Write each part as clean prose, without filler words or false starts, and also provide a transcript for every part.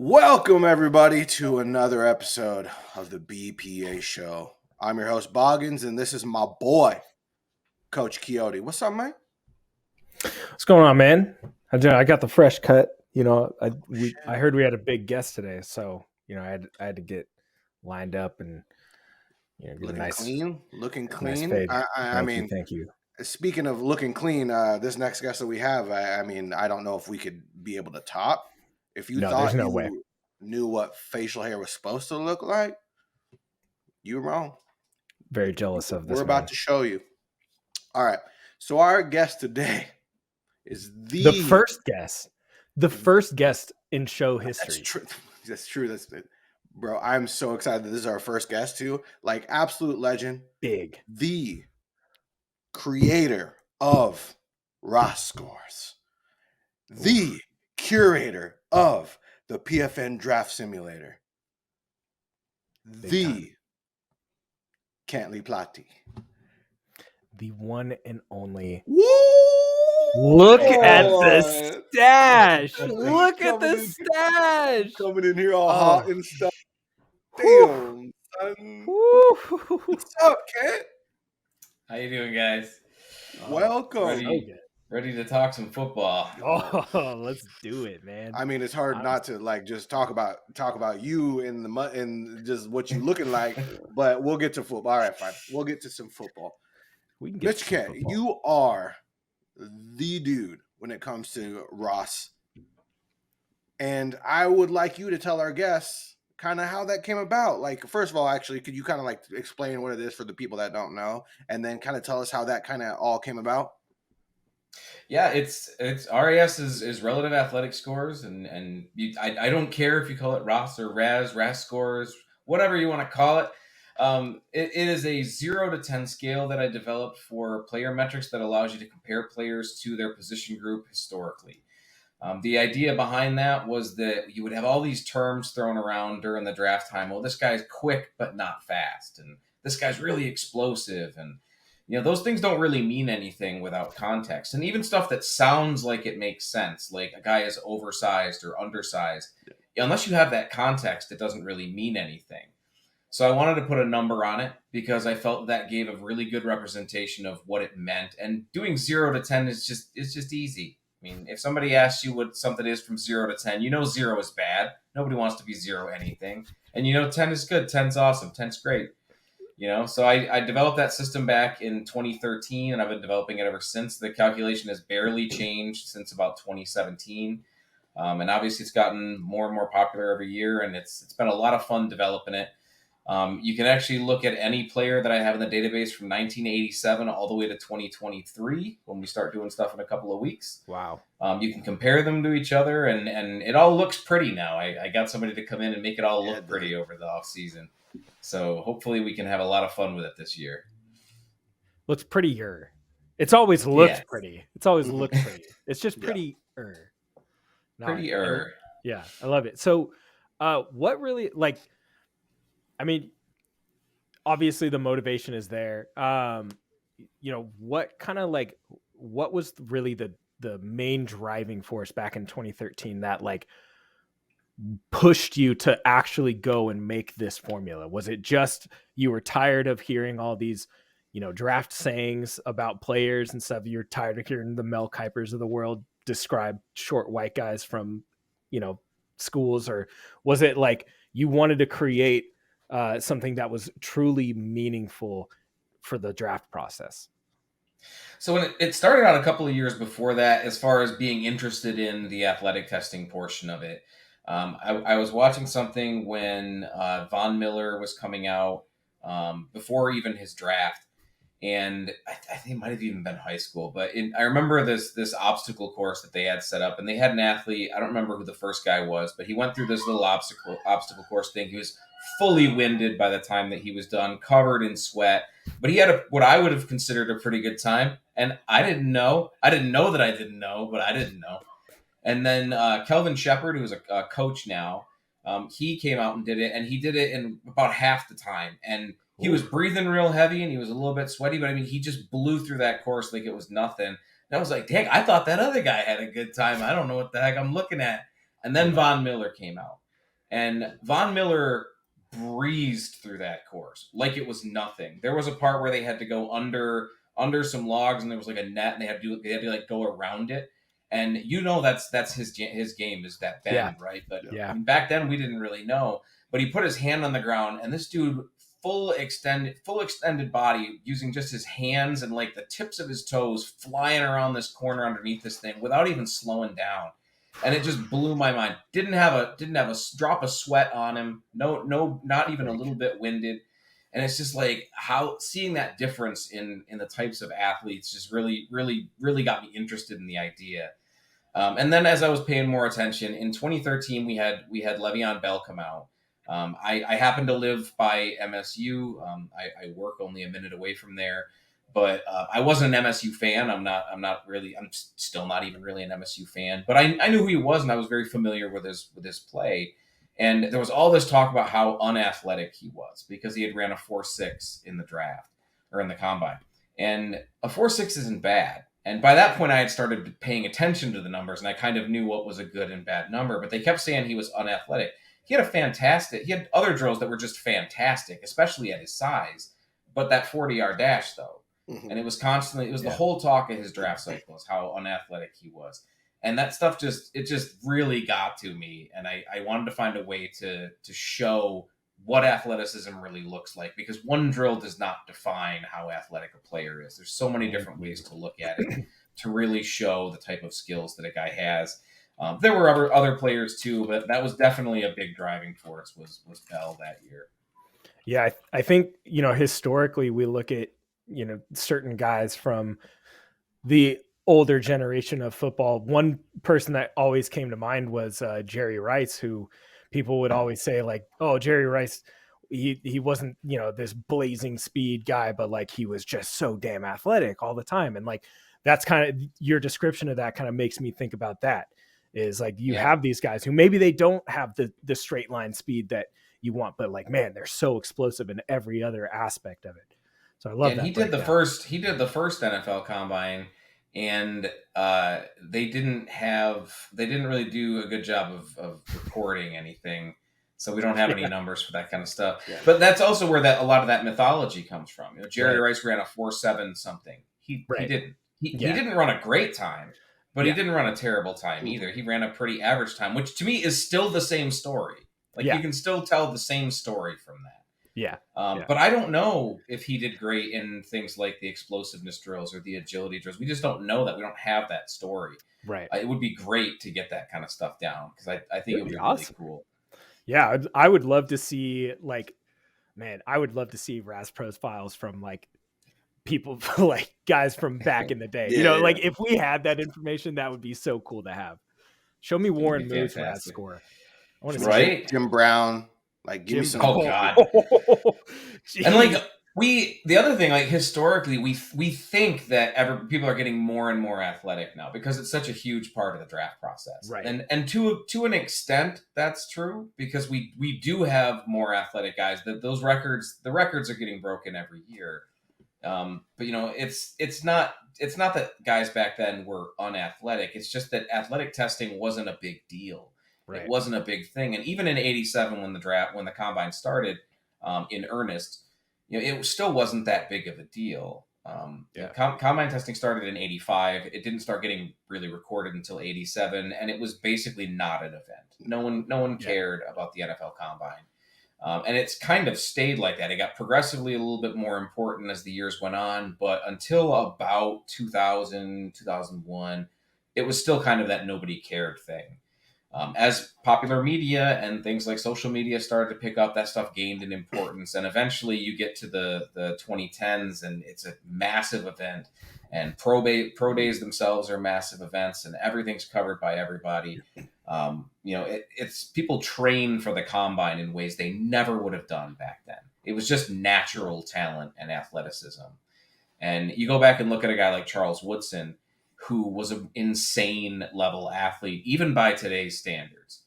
Welcome, everybody, to another episode of the BPA show. I'm your host, Boggins, and this is my boy, Coach Quixote. What's up, man? What's going on, man? I got the fresh cut. I heard we had a big guest today, so I had to get lined up and get Looking a nice clean, looking nice clean. fade. I Thank you, mean, thank you. speaking of looking clean, this next guest that we have, I don't know if we could be able to top. If you No, there's thought no way. you knew what facial hair was supposed to look like, you're wrong. Very jealous of this. We're man. about to show you. All right. So our guest today is the first guest in show history. That's true. That's true. That's it. Bro, I'm so excited that this is our first guest too. Like, absolute legend. Big. The creator of R.A.S scores. The curator of the PFN draft simulator. Lee Platte. The one and only. Woo! Look at the stash. Look at the stash. Coming in here all hot and stuff. Damn, son. What's up, Kent? How you doing, guys? Welcome. Ready to talk some football. Oh, let's do it, man. I mean, it's hard not to like just talk about you in the and just what you looking like, but we'll get to football. All right, fine. We'll get to some football. We can get Mitch Kent, you are the dude when it comes to R.A.S. And I would like you to tell our guests kind of how that came about. Like, first of all, actually, could you kind of like explain what it is for the people that don't know, and then kind of tell us how that kind of all came about? Yeah, it's R.A.S is relative athletic scores, and I don't care if you call it R.A.S or R.A.S scores, whatever you want to call it. It is a 0 to 10 scale that I developed for player metrics that allows you to compare players to their position group historically. The idea behind that was that you would have all these terms thrown around during the draft time. Well, this guy's quick but not fast, and this guy's really explosive, and those things don't really mean anything without context. And even stuff that sounds like it makes sense, like a guy is oversized or undersized, unless you have that context, it doesn't really mean anything. So I wanted to put a number on it because I felt that gave a really good representation of what it meant. And doing 0 to 10 is just easy. I mean, if somebody asks you what something is from 0 to 10, 0 is bad. Nobody wants to be 0 anything. And 10 is good. 10's awesome. 10's great. So I developed that system back in 2013, and I've been developing it ever since. The calculation has barely changed since about 2017. And obviously it's gotten more and more popular every year, and it's been a lot of fun developing it. You can actually look at any player that I have in the database from 1987 all the way to 2023 when we start doing stuff in a couple of weeks. Wow. You can compare them to each other, and it all looks pretty now. I got somebody to come in and make it all look pretty over the off season. So hopefully we can have a lot of fun with it this year. Looks prettier. It's always looked pretty. It's always looked pretty. It's just prettier. Prettier. Yeah, I love it. So what really, like, I mean, obviously the motivation is there. What kind of like, what was really the main driving force back in 2013 that like pushed you to actually go and make this formula? Was it just you were tired of hearing all these, draft sayings about players and stuff? You're tired of hearing the Mel Kipers of the world describe short white guys from, schools? Or was it like you wanted to create something that was truly meaningful for the draft process? So when it started out a couple of years before that, as far as being interested in the athletic testing portion of it, I was watching something when Von Miller was coming out before even his draft. And I think it might have even been high school, but I remember this obstacle course that they had set up, and they had an athlete. I don't remember who the first guy was, but he went through this little obstacle course thing. He was fully winded by the time that he was done, covered in sweat, but he had what I would have considered a pretty good time. And I didn't know that I didn't know, but I didn't know. And then Kelvin Shepard, who's a coach now, he came out and did it, and he did it in about half the time. And he was breathing real heavy, and he was a little bit sweaty, but I mean, he just blew through that course like it was nothing. And I was like, dang, I thought that other guy had a good time. I don't know what the heck I'm looking at. And then Von Miller came out. And Von Miller breezed through that course like it was nothing. There was a part where they had to go under some logs, and there was like a net, and they had to like go around it. And that's his game is that bend, right? But Yeah. I mean, back then we didn't really know. But he put his hand on the ground, and this dude full extended body, using just his hands and like the tips of his toes, flying around this corner underneath this thing without even slowing down. And it just blew my mind. Didn't have a drop of sweat on him. No, not even a little bit winded. And it's just like how seeing that difference in the types of athletes just really got me interested in the idea. And then as I was paying more attention in 2013, we had Le'Veon Bell come out. I happen to live by MSU. I work only a minute away from there, but I wasn't an MSU fan. I'm still not even really an MSU fan, but I knew who he was, and I was very familiar with his play. And there was all this talk about how unathletic he was because he had ran a 4.6 in the draft or in the combine. And a 4.6 isn't bad. And by that point, I had started paying attention to the numbers, and I kind of knew what was a good and bad number. But they kept saying he was unathletic. He had other drills that were just fantastic, especially at his size. But that 40-yard dash, though, and it was the whole talk of his draft cycle is how unathletic he was. And that stuff just really got to me. And I wanted to find a way to show what athleticism really looks like, because one drill does not define how athletic a player is. There's so many different ways to look at it to really show the type of skills that a guy has. There were other players too, but that was definitely a big driving force was Bell that year. Yeah, I think, historically we look at, certain guys from the older generation of football. One person that always came to mind was Jerry Rice, who people would always say like, oh, Jerry Rice, he wasn't, this blazing speed guy, but like he was just so damn athletic all the time. And like, that's kind of your description of that kind of makes me think about that is like, you have these guys who maybe they don't have the straight line speed that you want, but like, man, they're so explosive in every other aspect of it. So I love that. He did the first NFL combine, and they didn't really do a good job of recording anything. So we don't have any numbers for that kind of stuff. Yeah. But that's also where a lot of that mythology comes from. Jerry Rice ran a 4.7 something. He didn't. He didn't run a great time, but he didn't run a terrible time either. He ran a pretty average time, which to me is still the same story. Like you can still tell the same story from that. But I don't know if he did great in things like the explosiveness drills or the agility drills. We just don't know that. We don't have that story. Right. It would be great to get that kind of stuff down because I think it would be awesome. Really cool. Yeah, I would love to see I would love to see R.A.S profiles from like people like guys from back in the day. Like if we had that information, that would be so cool to have. Show me Warren Moon's R.A.S score. I want to see Jim Brown. Like give me some. Oh God. And like the other thing, like historically, we think that people are getting more and more athletic now because it's such a huge part of the draft process. Right. And to an extent, that's true because we do have more athletic guys. The records are getting broken every year. But it's not that guys back then were unathletic. It's just that athletic testing wasn't a big deal. Right. It wasn't a big thing. And even in 87, when the combine started in earnest, it still wasn't that big of a deal. Combine testing started in 85. It didn't start getting really recorded until 87. And it was basically not an event. No one cared about the NFL combine. And it's kind of stayed like that. It got progressively a little bit more important as the years went on. But until about 2000, 2001, it was still kind of that nobody cared thing. As popular media and things like social media started to pick up, that stuff gained in importance. And eventually you get to the 2010s and it's a massive event. And pro days themselves are massive events and everything's covered by everybody. It's people train for the combine in ways they never would have done back then. It was just natural talent and athleticism. And you go back and look at a guy like Charles Woodson, who was an insane level athlete, even by today's standards.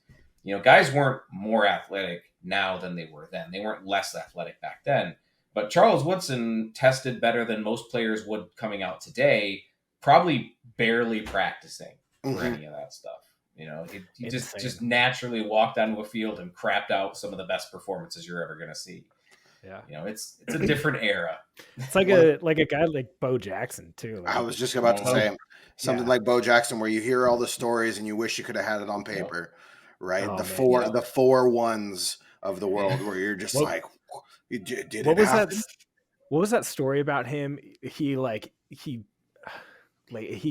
Guys weren't more athletic now than they were then. They weren't less athletic back then. But Charles Woodson tested better than most players would coming out today, probably barely practicing for any of that stuff. You know, he just Insane. naturally walked onto a field and crapped out some of the best performances you're ever going to see. Yeah. You know, it's a different era. It's like a guy like Bo Jackson too. I Like was just about to Bo, say something yeah. like Bo Jackson, where you hear all the stories and you wish you could have had it on Yep. paper, right? Oh, The man, four yeah. the 4 1s of the world, where you're just What- like, did what it was that? happen? What was that story about him? He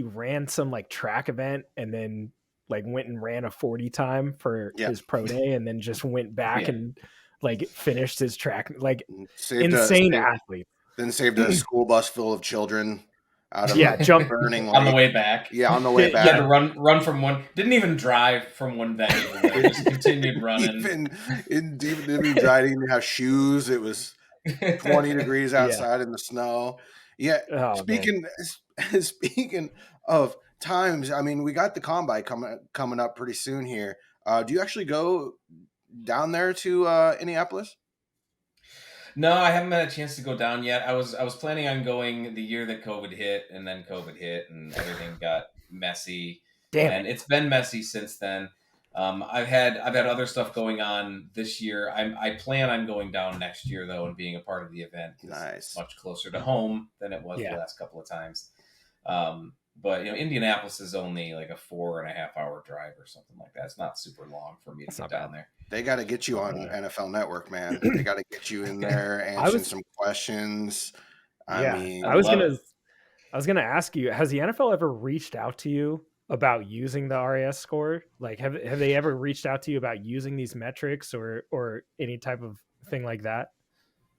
ran some like track event and then like went and ran a 40 time for Yeah, his pro day and then just went back Yeah. and like finished his track, like saved insane athlete. then saved a school bus full of children out of Yeah, a jump burning On the lake. way back. Yeah, on the way He had back. to run from one. Didn't even drive from one venue. There. Just continued running. Even driving to have shoes. It was 20 degrees Yeah. outside in the snow. Yeah. Oh, man. Speaking of times, I mean, we got the combine coming up pretty soon here. Do you actually go down there to Indianapolis? No, I haven't had a chance to go down yet. I was planning on going the year that COVID hit, and then COVID hit, and everything got messy. Damn And it. it's been messy since then. I've had other stuff going on this year. I plan on going down next year though, and being a part of the event. It's Nice. much closer to home than it was Yeah. the last couple of times. But Indianapolis is only like a 4.5 hour drive or something like that. It's not super long for me to That's get not down bad. there. They got to get you on NFL Network, man. They got to get you in there answering some questions. I mean, I was gonna ask you, has the NFL ever reached out to you about using the R.A.S score? Like, have they ever reached out to you about using these metrics or any type of thing like that?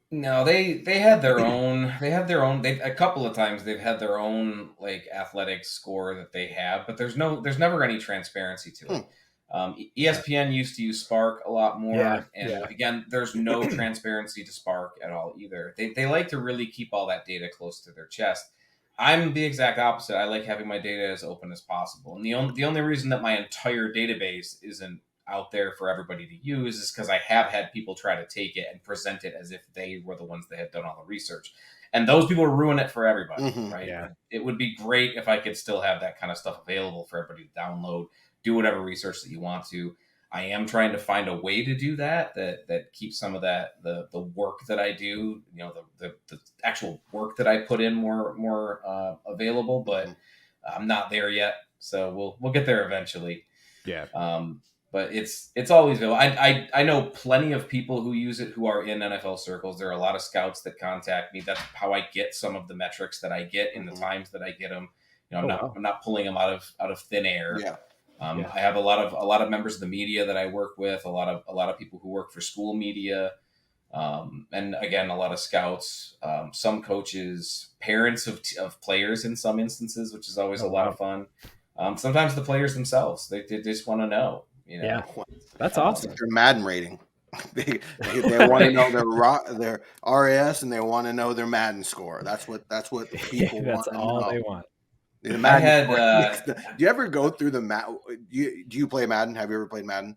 No, they had their own. They had their own. They a couple of times they've had their own like athletic score that they have, but there's never any transparency to it. ESPN used to use Spark a lot more, and again, there's no transparency to Spark at all either. They like to really keep all that data close to their chest. I'm the exact opposite. I like having my data as open as possible, and the only reason that my entire database isn't out there for everybody to use is because I have had people try to take it and present it as if they were the ones that had done all the research. And those people ruin it for everybody, right? Yeah. It would be great if I could still have that kind of stuff available for everybody to download, do whatever research that you want to. I am trying to find a way to do that keeps some of that the work that I do, the actual work that I put in more available, but I'm not there yet. So we'll get there eventually. Yeah. But it's always available. I know plenty of people who use it who are in NFL circles. There are a lot of scouts that contact me. That's how I get some of the metrics that I get in the times that I get them. I'm not pulling them out of thin air. Yeah. I have a lot of members of the media that I work with. A lot of people who work for school media, and again, a lot of scouts, some coaches, parents of players in some instances, which is always a lot of fun. Sometimes the players themselves, they just want to know. Yeah, that's awesome. Their Madden rating. They want to know their R.A.S. and they want to know their Madden score. That's what people want. That's all they want. The Madden do you ever go through the Madden? Do you play Madden? Have you ever played Madden?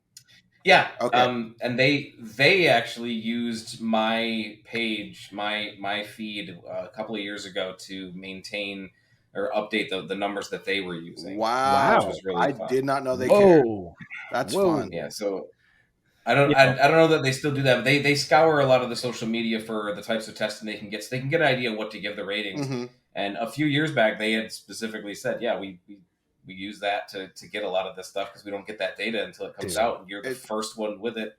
Yeah. Okay. And they actually used my page, my feed a couple of years ago to maintain or update the numbers that they were using. Wow. Which was really fun. I did not know they cared. That's fun. Yeah. So I don't know that they still do that. But they scour a lot of the social media for the types of testing they can get, so they can get an idea of what to give the ratings. Mm-hmm. And a few years back, they had specifically said, "Yeah, we use that to get a lot of this stuff because we don't get that data until it comes out, and you're the first one with it."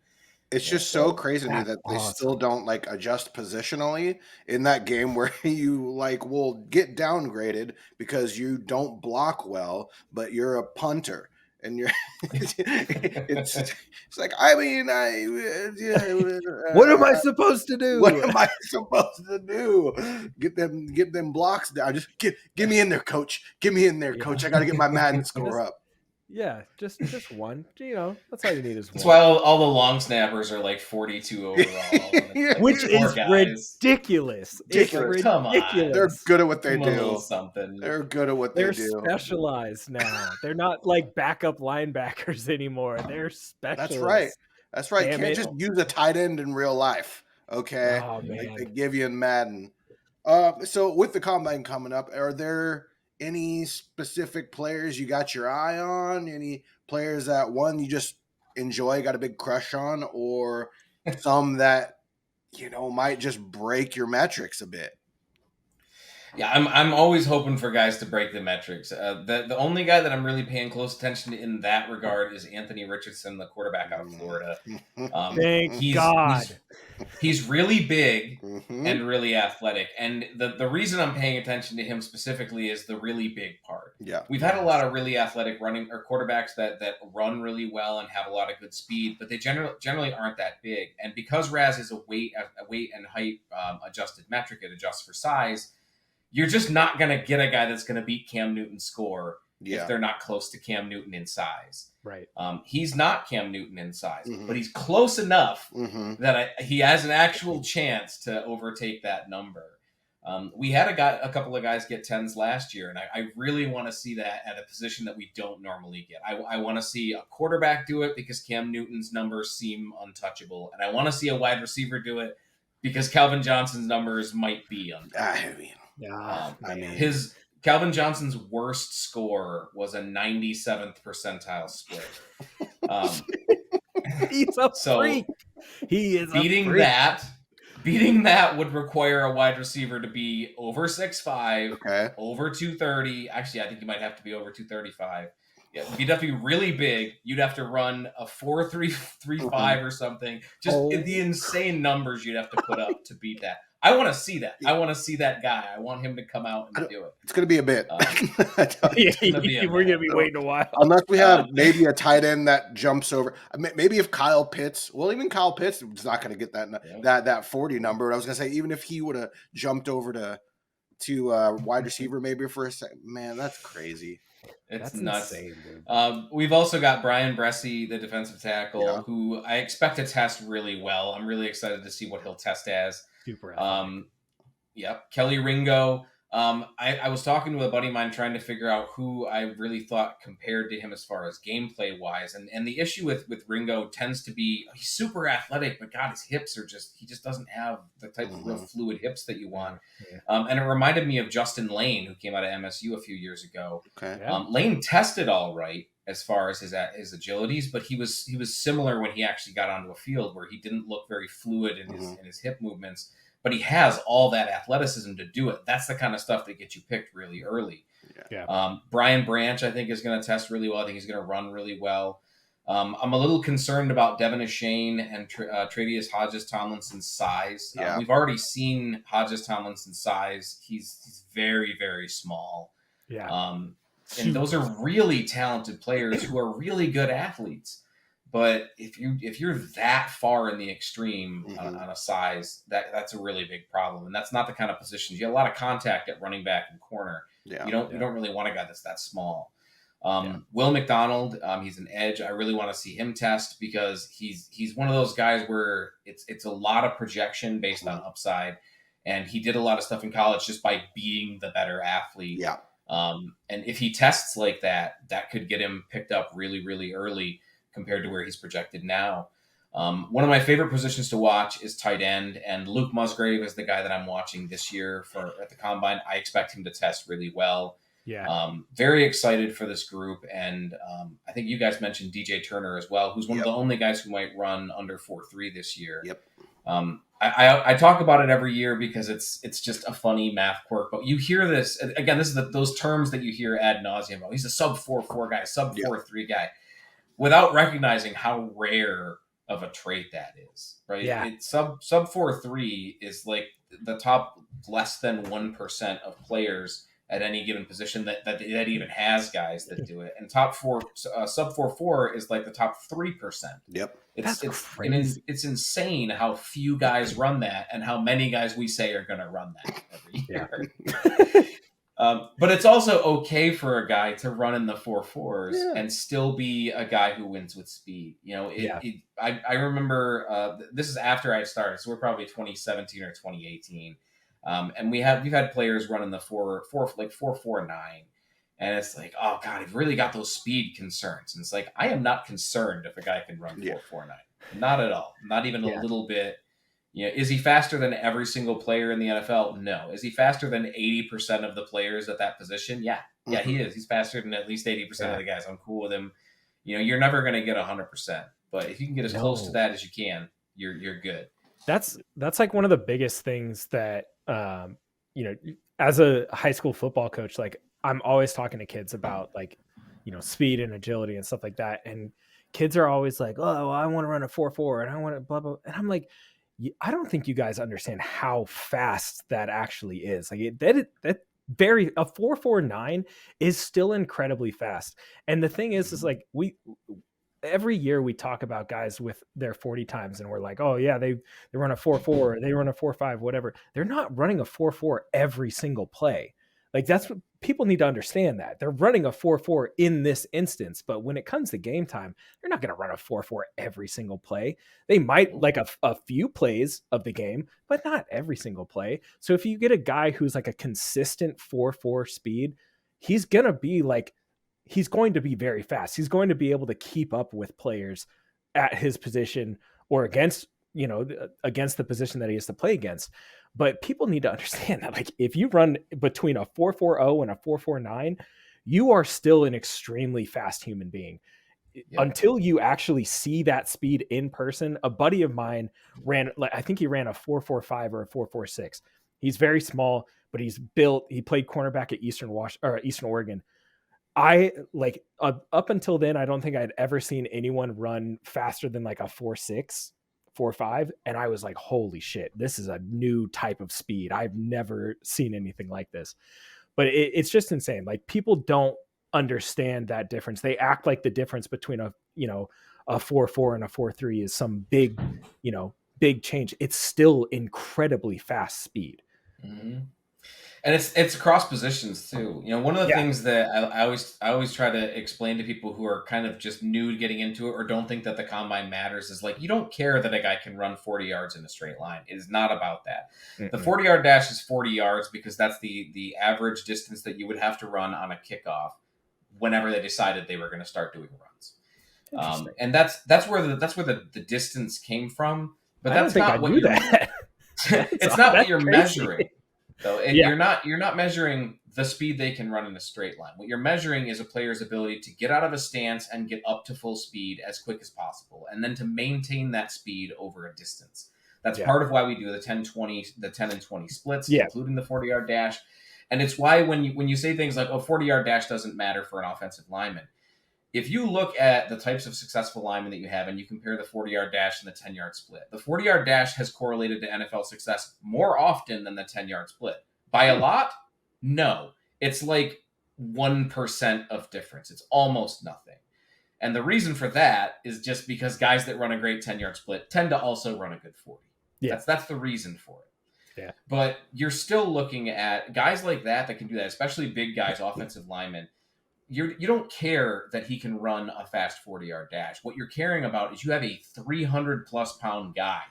It's just so crazy to me that they still don't like adjust positionally in that game where you like will get downgraded because you don't block well, but you're a punter. And you're it's like, I mean, what am I supposed to do? What am I supposed to do? Get them blocks down. Just give me in there, coach. Give me in there, coach. I got to get my Madden score up. Yeah, just one. That's all you need is one. That's why all the long snappers are like 42 overall, which is ridiculous. It's ridiculous. Come on. They're good at what they do. Something. They're good at what they do. They're specialized now. They're not like backup linebackers anymore. They're specialists. That's right. You can't just use a tight end in real life. Okay. Oh, man. Like they give you in Madden. So with the combine coming up, are there any specific players you got your eye on? Any players that one you just enjoy, got a big crush on, or some that might just break your metrics a bit? Yeah, I'm always hoping for guys to break the metrics. The only guy that I'm really paying close attention to in that regard is Anthony Richardson, the quarterback out of Florida. Thank God. He's really big Mhm. and really athletic, and the reason I'm paying attention to him specifically is the really big part. Yeah. We've had a lot of really athletic running or quarterbacks that run really well and have a lot of good speed, but they generally aren't that big. And because R.A.S is a weight and height adjusted metric, it adjusts for size. You're just not going to get a guy that's going to beat Cam Newton's score if they're not close to Cam Newton in size. Right. He's not Cam Newton in size, Mhm. but he's close enough Mhm. that he has an actual chance to overtake that number. We had a couple of guys get 10s last year, and I really want to see that at a position that we don't normally get. I want to see a quarterback do it because Cam Newton's numbers seem untouchable, and I want to see a wide receiver do it because Calvin Johnson's numbers might be untouchable. His Calvin Johnson's worst score was a 97th percentile split. He's a freak. He is beating that would require a wide receiver to be over 6'5", over 230. Actually, I think you might have to be over 235. Yeah, you'd have to be really big. You'd have to run a 4.335 or something. Just the insane numbers you'd have to put up to beat that. I want to see that. I want to see that guy. I want him to come out and do it. It's going to be a bit. We're going to be waiting a while. Unless we have maybe a tight end that jumps over. Maybe if Kyle Pitts, even Kyle Pitts is not going to get that 40 number. I was going to say, even if he would have jumped over to wide receiver maybe for a second, man, that's crazy. That's nuts. Insane, dude. We've also got Brian Bressie, the defensive tackle, who I expect to test really well. I'm really excited to see what he'll test as. Super. Kelly Ringo. I was talking to a buddy of mine trying to figure out who I really thought compared to him as far as gameplay wise. And the issue with Ringo tends to be he's super athletic, but God, his hips are he just doesn't have the type of real fluid hips that you want. Yeah. And it reminded me of Justin Lane, who came out of MSU a few years ago. Lane tested all right as far as his agilities, but he was similar when he actually got onto a field where he didn't look very fluid in his hip movements. But he has all that athleticism to do it. That's the kind of stuff that gets you picked really early. Brian Branch, I think, is going to test really well. I think he's going to run really well. I'm a little concerned about Devin Ashane and Travius Hodges-Tomlinson's size. We've already seen Hodges-Tomlinson's size. He's very, very small. And those are really talented players who are really good athletes. But if you're that far in the extreme on a size, that's a really big problem, and that's not the kind of positions you have a lot of contact at running back and corner. You don't really want a guy that's that small. Will McDonald, he's an edge. I really want to see him test because he's one of those guys where it's a lot of projection based on upside, and he did a lot of stuff in college just by being the better athlete. And if he tests like that could get him picked up really, really early compared to where he's projected now. One of my favorite positions to watch is tight end, and Luke Musgrave is the guy that I'm watching this year at the Combine. I expect him to test really well. Very excited for this group, and I think you guys mentioned DJ Turner as well, who's one of the only guys who might run under 4.3 this year. I talk about it every year because it's just a funny math quirk, but you hear this again. This is those terms that you hear ad nauseum. He's a sub 4.4 guy, sub 4.3 guy, without recognizing how rare of a trait that is, right? Sub 4.3 is like the top less than 1% of players at any given position that even has guys that do it, and sub 4.4 is like the top 3%. It's crazy. It's insane how few guys run that, and how many guys we say are going to run that every year. But it's also okay for a guy to run in the 4.4s and still be a guy who wins with speed. I remember this is after I started, so we're probably 2017 or 2018, and we've had players running the 4.49, and it's like, oh God, you've really got those speed concerns. And it's like, I am not concerned if a guy can run 4.49, not at all, not even a little bit. Is he faster than every single player in the NFL? No. Is he faster than 80% of the players at that position? Yeah, he is. He's faster than at least 80% of the guys. I'm cool with him, You're never going to get 100%, but if you can get as close to No. that as you can, you're good. That's like one of the biggest things that as a high school football coach, like I'm always talking to kids about like, speed and agility and stuff like that. And kids are always like, oh, well, I want to run a 4.4 and I want to blah blah. And I'm like, I don't think you guys understand how fast that actually is. Like that very a 4.49 is still incredibly fast. And the thing is like every year we talk about guys with their 40 times and we're like, oh yeah, they run a 4.4, they run a 4.5, whatever. They're not running a 4.4 every single play. Like that's what people need to understand, that they're running a 4.4 in this instance, but when it comes to game time, they're not going to run a 4.4 every single play. They might like a few plays of the game, but not every single play. So if you get a guy who's like a consistent 4.4 speed, he's going to be very fast. He's going to be able to keep up with players at his position or against the position that he has to play against. But people need to understand that like if you run between a 4.40 and a 4.49, you are still an extremely fast human being. Yeah. Until you actually see that speed in person. A buddy of mine I think he ran a 4.45 or a 4.46. He's very small, but he's built. He played cornerback at Eastern Oregon. I like up until then, I don't think I'd ever seen anyone run faster than like a 4.6, 4.5. And I was like, holy shit, this is a new type of speed. I've never seen anything like this. But it's just insane. Like people don't understand that difference. They act like the difference between a 4.4 and a 4.3 is some big change. It's still incredibly fast speed. Mm-hmm. And it's across positions too. One of the things that I always try to explain to people who are kind of just new to getting into it or don't think that the combine matters is like, you don't care that a guy can run 40 yards in a straight line. It is not about that. Mm-mm. The 40-yard dash is 40 yards because that's the average distance that you would have to run on a kickoff whenever they decided they were going to start doing runs. And that's where the distance came from. But that's not what you're. It's not what you're measuring. So you're not measuring the speed they can run in a straight line. What you're measuring is a player's ability to get out of a stance and get up to full speed as quick as possible, and then to maintain that speed over a distance. That's part of why we do the 10 and 20 splits, including the 40-yard dash. And it's why when you say things like, 40-yard dash doesn't matter for an offensive lineman, if you look at the types of successful linemen that you have and you compare the 40-yard dash and the 10-yard split, the 40-yard dash has correlated to NFL success more often than the 10-yard split. By a lot? No. It's like 1% of difference. It's almost nothing. And the reason for that is just because guys that run a great 10-yard split tend to also run a good 40. Yeah. That's the reason for it. Yeah. But you're still looking at guys like that can do that, especially big guys, offensive linemen. You don't care that he can run a fast 40-yard dash. What you're caring about is you have a 300-plus pound guy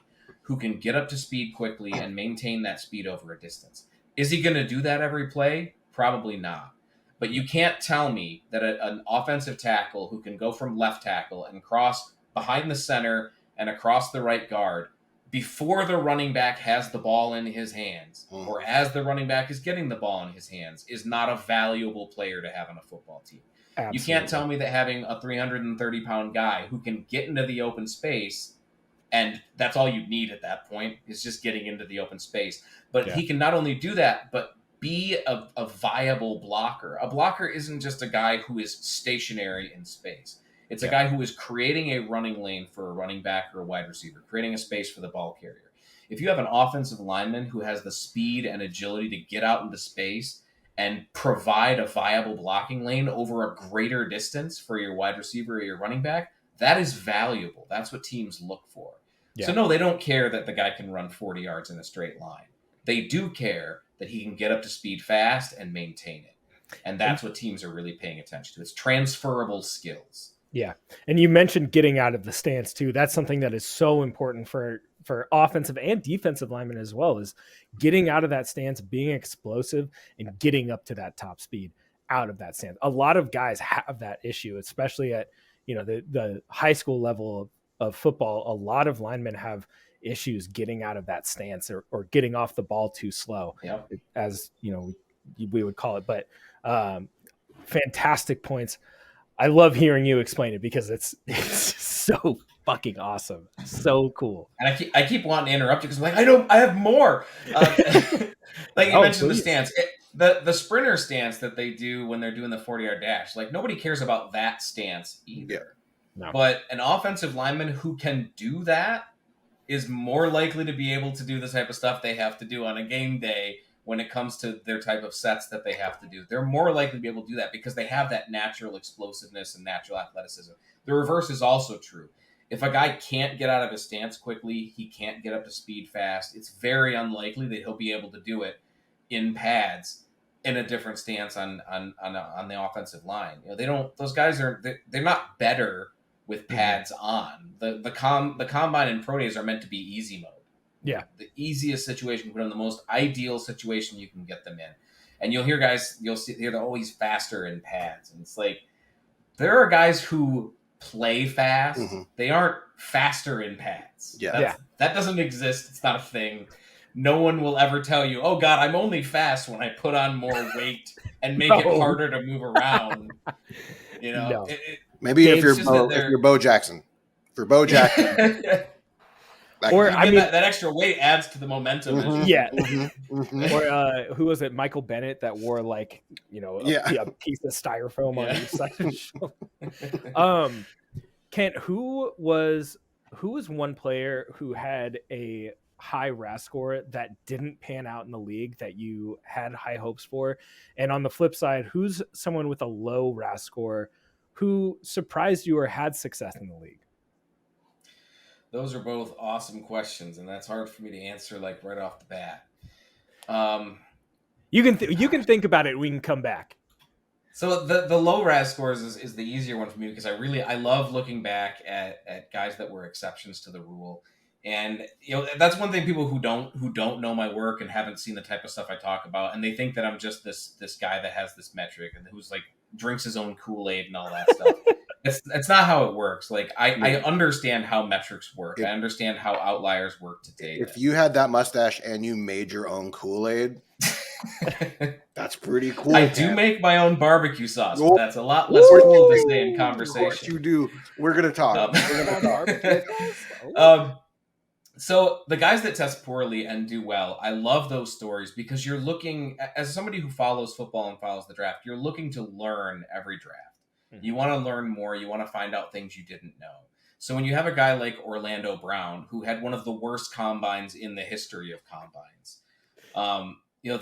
who can get up to speed quickly and maintain that speed over a distance. Is he going to do that every play? Probably not. But you can't tell me that an offensive tackle who can go from left tackle and cross behind the center and across the right guard before the running back has the ball in his hands or as the running back is getting the ball in his hands is not a valuable player to have on a football team. Absolutely. You can't tell me that having a 330-pound guy who can get into the open space, and that's all you need at that point, is just getting into the open space. But he can not only do that, but be a viable blocker. A blocker isn't just a guy who is stationary in space. It's a guy who is creating a running lane for a running back or a wide receiver, creating a space for the ball carrier. If you have an offensive lineman who has the speed and agility to get out into space and provide a viable blocking lane over a greater distance for your wide receiver or your running back, that is valuable. That's what teams look for. Yeah. So no, they don't care that the guy can run 40 yards in a straight line. They do care that he can get up to speed fast and maintain it. And that's what teams are really paying attention to. It's transferable skills. Yeah. And you mentioned getting out of the stance too. That's something that is so important for offensive and defensive linemen as well, is getting out of that stance, being explosive and getting up to that top speed out of that stance. A lot of guys have that issue, especially at, the high school level of football. A lot of linemen have issues getting out of that stance or getting off the ball too slow, as we would call it. But fantastic points. I love hearing you explain it because it's so fucking awesome, so cool. And I keep wanting to interrupt you because I'm like, I have more. Like you mentioned, please. the stance, the sprinter stance that they do when they're doing the 40-yard dash. Like nobody cares about that stance either. Yeah. No. But an offensive lineman who can do that is more likely to be able to do the type of stuff they have to do on a game day when it comes to their type of sets that they have to do. They're more likely to be able to do that because they have that natural explosiveness and natural athleticism. The reverse is also true. If a guy can't get out of his stance quickly, he can't get up to speed fast, it's very unlikely that he'll be able to do it in pads in a different stance on the offensive line. You know, they don't; those guys they're not better with pads on. The combine and pro days are meant to be easy mode. Yeah. The easiest situation, put in the most ideal situation you can get them in. And you'll hear guys, they're always faster in pads. And it's like, there are guys who play fast. Mm-hmm. They aren't faster in pads. Yeah. That doesn't exist. It's not a thing. No one will ever tell you, oh God, I'm only fast when I put on more weight and make it harder to move around. You know, maybe if you're Bo Jackson. For Bo Jackson. Or I mean, that extra weight adds to the momentum. Yeah. Or who was it? Michael Bennett that wore like, you know, a piece of styrofoam on each side of the show. Kent, who was one player who had a high RAS score that didn't pan out in the league that you had high hopes for? And on the flip side, who's someone with a low RAS score who surprised you or had success in the league? Those are both awesome questions, and that's hard for me to answer like right off the bat. You can think about it. We can come back. So the low RAS scores is the easier one for me because I love looking back at guys that were exceptions to the rule. And you know, that's one thing people who don't know my work and haven't seen the type of stuff I talk about, and they think that I'm just this guy that has this metric and who's like drinks his own Kool-Aid and all that stuff. It's not how it works. Like I understand how metrics work. I understand how outliers work to data. If you had that mustache and you made your own Kool-Aid, that's pretty cool. I do make my own barbecue sauce, but that's a lot less cool to say in conversation. Of course you do. We're gonna talk. So the guys that test poorly and do well, I love those stories because you're looking, as somebody who follows football and follows the draft, you're looking to learn every draft. You want to learn more. You want to find out things you didn't know. So when you have a guy like Orlando Brown, who had one of the worst combines in the history of combines, you know,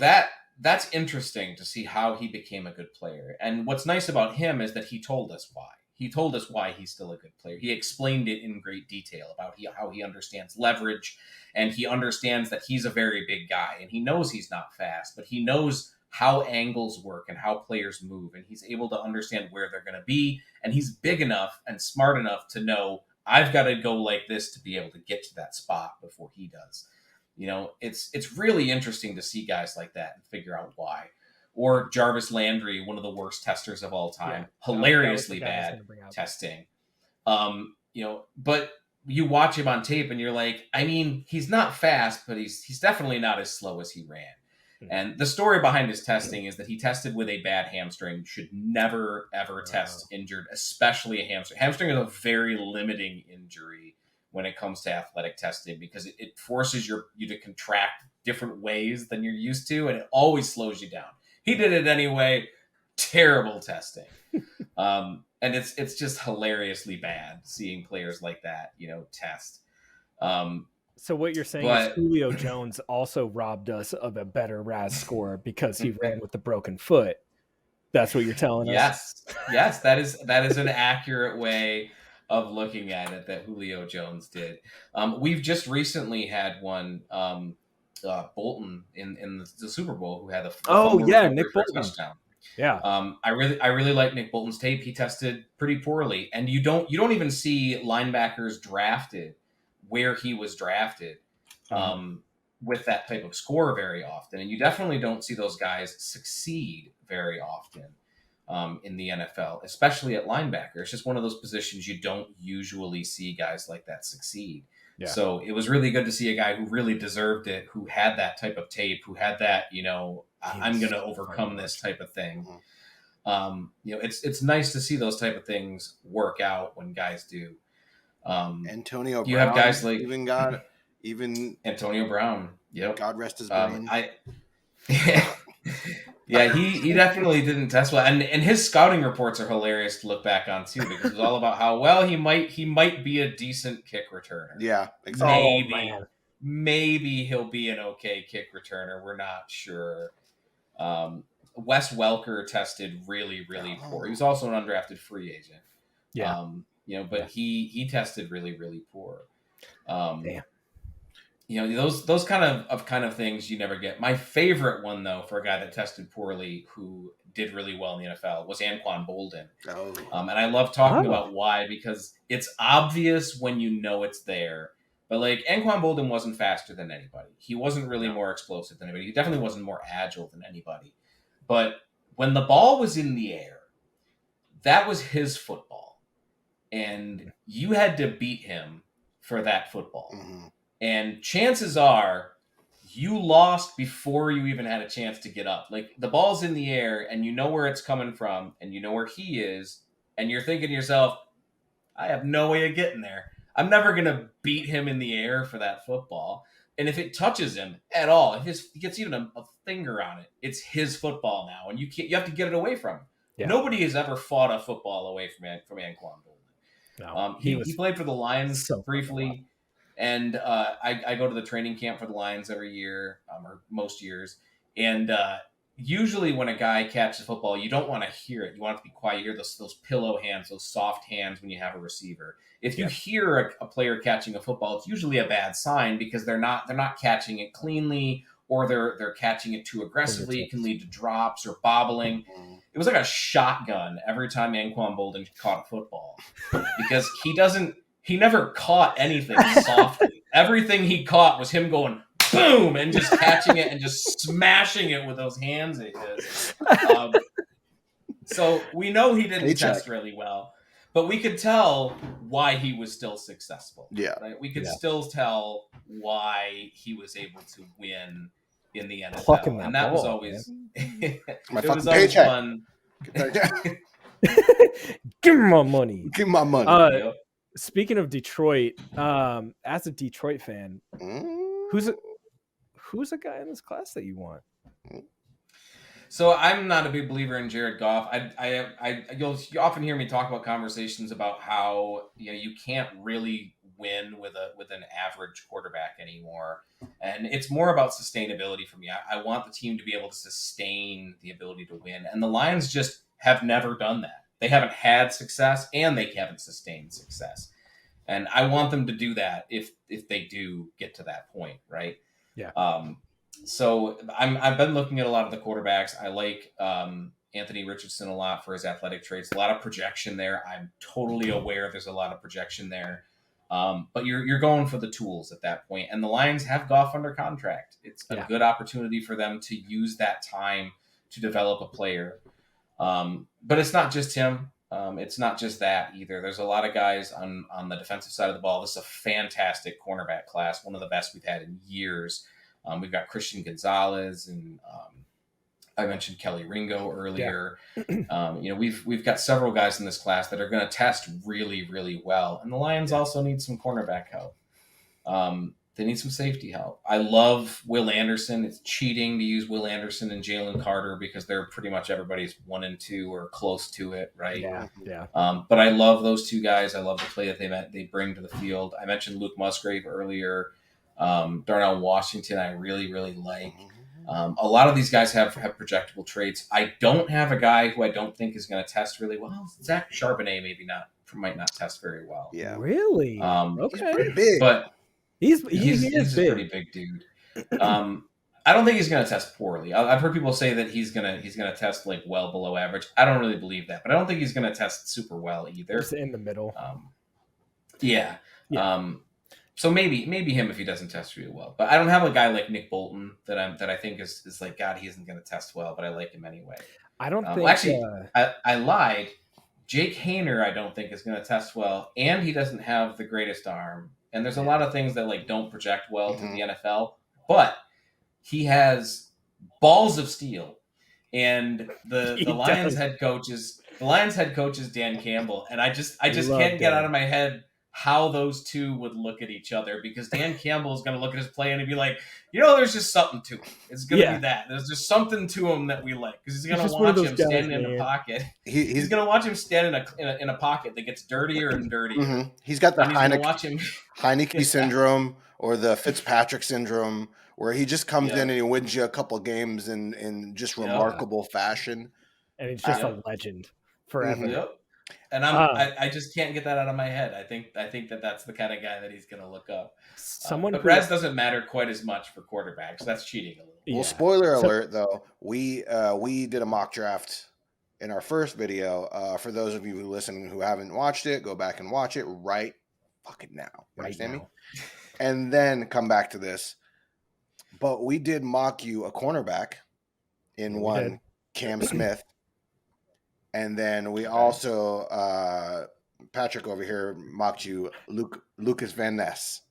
that's interesting to see how he became a good player. And what's nice about him is that he told us why. He told us why he's still a good player. He explained it in great detail about how he understands leverage, and he understands that he's a very big guy, and he knows he's not fast, but he knows how angles work and how players move, and he's able to understand where they're going to be, and he's big enough and smart enough to know I've got to go like this to be able to get to that spot before he does. You know, it's really interesting to see guys like that and figure out why. Or Jarvis Landry, one of the worst testers of all time, hilariously bad testing. You know, but you watch him on tape and you're like, I mean, he's not fast, but he's definitely not as slow as he ran. And the story behind his testing is that he tested with a bad hamstring. Should never, ever test injured, especially a hamstring. Hamstring is a very limiting injury when it comes to athletic testing because it forces you to contract different ways than you're used to, and it always slows you down. He did it anyway. Terrible testing. And it's just hilariously bad seeing players like that, you know, test. So what you're saying is Julio Jones also robbed us of a better RAS score because he ran with the broken foot. That's what you're telling us? Yes, that is an accurate way of looking at it that Julio Jones did. We've just recently had one, Bolton in the Super Bowl, who had a Nick Bolton touchdown. Yeah. I really like Nick Bolton's tape. He tested pretty poorly, and you don't even see linebackers drafted where he was drafted with that type of score very often. And you definitely don't see those guys succeed very often in the NFL, especially at linebacker. It's just one of those positions you don't usually see guys like that succeed. Yeah. So it was really good to see a guy who really deserved it, who had that type of tape, who had that, you know, I'm going to overcome this type of thing. It's nice to see those type of things work out when guys do. Antonio you Brown have guys like even Antonio Brown. Yep. God rest his brain. Yeah, he definitely didn't test well, and his scouting reports are hilarious to look back on too, because it's all about how well he might be a decent kick returner. Yeah, exactly. Maybe he'll be an okay kick returner. We're not sure. Wes Welker tested really, really poor. He was also an undrafted free agent. Yeah. But he tested really, really poor. Damn. Those kind of things you never get. My favorite one, though, for a guy that tested poorly who did really well in the NFL was Anquan Boldin. Oh. And I love talking about why, because it's obvious when you know it's there. But like Anquan Boldin wasn't faster than anybody. He wasn't really more explosive than anybody. He definitely wasn't more agile than anybody. But when the ball was in the air, that was his football. And you had to beat him for that football. Mm-hmm. And chances are you lost before you even had a chance to get up. Like, the ball's in the air and you know where it's coming from and you know where he is. And you're thinking to yourself, I have no way of getting there. I'm never going to beat him in the air for that football. And if it touches him at all, if he gets even a finger on it, it's his football now. And you have to get it away from him. Yeah. Nobody has ever fought a football away from Anquan Boldin. No, he played for the Lions briefly. And I go to the training camp for the Lions every year, or most years. And usually when a guy catches a football, you don't want to hear it. You want it to be quiet. You hear those pillow hands, those soft hands when you have a receiver. If you hear a player catching a football, it's usually a bad sign, because they're not catching it cleanly, or they're catching it too aggressively. It can lead to drops or bobbling. It was like a shotgun every time Anquan Boldin caught a football, because he never caught anything softly. Everything he caught was him going boom and just catching it and just smashing it with those hands of his. So we know he didn't test really well, but we could tell why he was still successful. Yeah. Right? We could still tell why he was able to win in the NFL. And that was always my it was fucking always paycheck. Fun. Give me my money. Give me my money. Speaking of Detroit, as a Detroit fan, who's a guy in this class that you want? So I'm not a big believer in Jared Goff. You'll often hear me talk about conversations about how you can't really win with an average quarterback anymore, and it's more about sustainability for me. I want the team to be able to sustain the ability to win, and the Lions just have never done that. They haven't had success, and they haven't sustained success. And I want them to do that if they do get to that point, right? Yeah. So I've been looking at a lot of the quarterbacks. I like Anthony Richardson a lot for his athletic traits. A lot of projection there. I'm totally aware there's a lot of projection there. But you're going for the tools at that point. And the Lions have Goff under contract. It's a good opportunity for them to use that time to develop a player. But it's not just him. It's not just that either. There's a lot of guys on the defensive side of the ball. This is a fantastic cornerback class, one of the best we've had in years. We've got Christian Gonzalez, and I mentioned Kelly Ringo earlier. Yeah. We've got several guys in this class that are going to test really, really well. And the Lions also need some cornerback help. They need some safety help. I love Will Anderson. It's cheating to use Will Anderson and Jalen Carter because they're pretty much everybody's 1 and 2 or close to it, right? Yeah. But I love those two guys. I love the play that they bring to the field. I mentioned Luke Musgrave earlier. Darnell Washington, I really, really like. A lot of these guys have projectable traits. I don't have a guy who I don't think is going to test really well. Zach Charbonnet might not test very well. Yeah, really. Okay, he's pretty big, but he's a pretty big dude. I don't think he's going to test poorly. I've heard people say that he's going to test like well below average. I don't really believe that, but I don't think he's going to test super well either. Just in the middle. Yeah. So maybe him if he doesn't test really well. But I don't have a guy like Nick Bolton that I think is like, God, he isn't going to test well, but I like him anyway. I don't think. Actually, I lied. Jake Haener I don't think is going to test well, and he doesn't have the greatest arm. And there's a lot of things that like don't project well to the NFL, but he has balls of steel, and the He Lions does. head coach is Dan Campbell, and I just Love can't get Dan. out of my head how those two would look at each other, because Dan Campbell is going to look at his play and he'd be like, there's just something to him. It's going to be that. There's just something to him that we like, because he's going to just one of watch those him guys, standing in the man. pocket. He's He's going to watch him stand in a pocket that gets dirtier and dirtier. Mm-hmm. He's got the and he's going to watch him Heineke syndrome, or the Fitzpatrick syndrome, where he just comes in and he wins you a couple games in just remarkable fashion. And he's just a legend forever. Mm-hmm. Yep. And I just can't get that out of my head. I think that's the kind of guy that he's going to look up. But R.A.S doesn't matter quite as much for quarterbacks. That's cheating a little. Well, spoiler alert, though, we did a mock draft in our first video. For those of you who listen who haven't watched it, go back and watch it right fucking now. Understand me? And then come back to this. But we did mock you a cornerback in one Cam Smith. And then we also, Patrick over here mocked you Lucas Van Ness,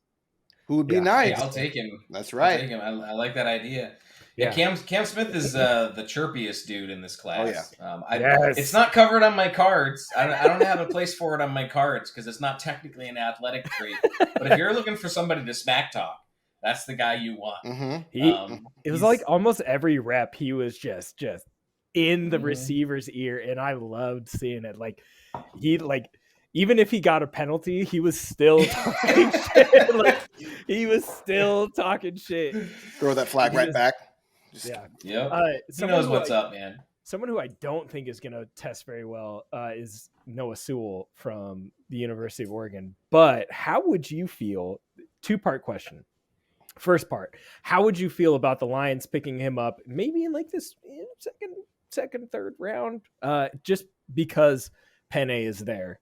who would be nice. Hey, I'll take him. That's right. I'll take him. I like that idea. Yeah, Cam Smith is the chirpiest dude in this class. Oh, yeah. It's not covered on my cards. I don't have a place for it on my cards because it's not technically an athletic trait. But if you're looking for somebody to smack talk, that's the guy you want. Mm-hmm. It was like almost every rep he was just in the receiver's ear, and I loved seeing it. Like even if he got a penalty, he was still talking shit. Like he was still talking shit. Throw that flag right back. Yep. He knows what's up, man. Someone who I don't think is going to test very well is Noah Sewell from the University of Oregon. But how would you feel? Two-part question. First part, how would you feel about the Lions picking him up maybe in like this second, third round? Just because Penne is there.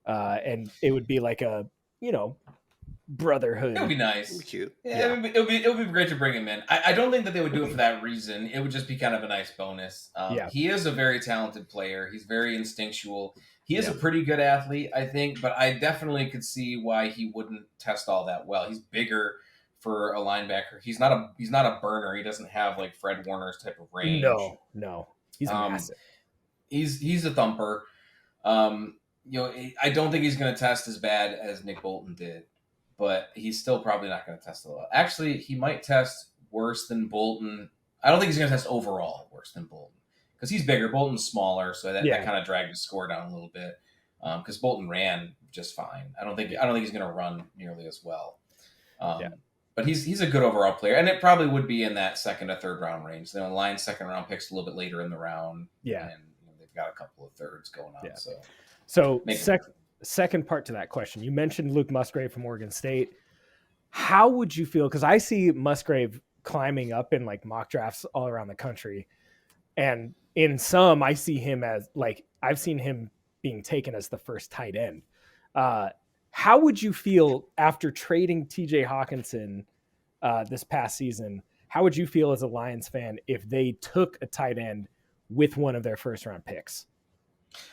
And it would be like a, brotherhood. It would be nice. It would be cute. Yeah. It would be great to bring him in. I don't think that they would do it for that reason. It would just be kind of a nice bonus. He is a very talented player. He's very instinctual. He is a pretty good athlete, I think, but I definitely could see why he wouldn't test all that well. He's bigger for a linebacker. He's not a burner. He doesn't have like Fred Warner's type of range. No. He's massive. He's a thumper. I don't think he's going to test as bad as Nick Bolton did, but he's still probably not going to test a lot. Actually, he might test worse than Bolton. I don't think he's going to test overall worse than Bolton because he's bigger. Bolton's smaller, so that kind of dragged his score down a little bit. Because Bolton ran just fine. I don't think he's going to run nearly as well. But he's a good overall player, and it probably would be in that second or third round range. The Lions' second round picks a little bit later in the round. Yeah, and they've got a couple of thirds going on. So second part to that question, you mentioned Luke Musgrave from Oregon State. How would you feel? Because I see Musgrave climbing up in like mock drafts all around the country, and in some I see him as like I've seen him being taken as the first tight end. How would you feel after trading TJ Hawkinson this past season? How would you feel as a Lions fan if they took a tight end with one of their first round picks?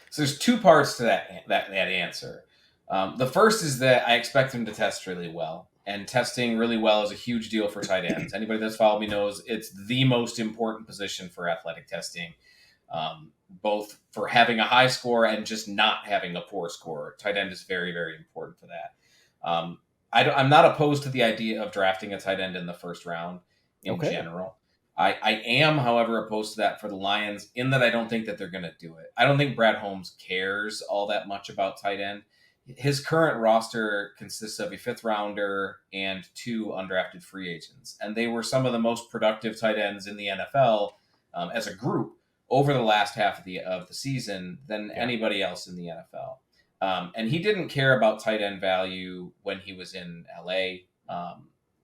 So there's two parts to that answer. The first is that I expect him to test really well, and testing really well is a huge deal for tight ends. Anybody that's followed me knows it's the most important position for athletic testing. Both for having a high score and just not having a poor score. Tight end is very, very important for that. I'm not opposed to the idea of drafting a tight end in the first round in general. I am, however, opposed to that for the Lions in that I don't think that they're going to do it. I don't think Brad Holmes cares all that much about tight end. His current roster consists of a fifth rounder and 2 undrafted free agents. And they were some of the most productive tight ends in the NFL as a group over the last half of the season than anybody else in the NFL. And he didn't care about tight end value when he was in LA.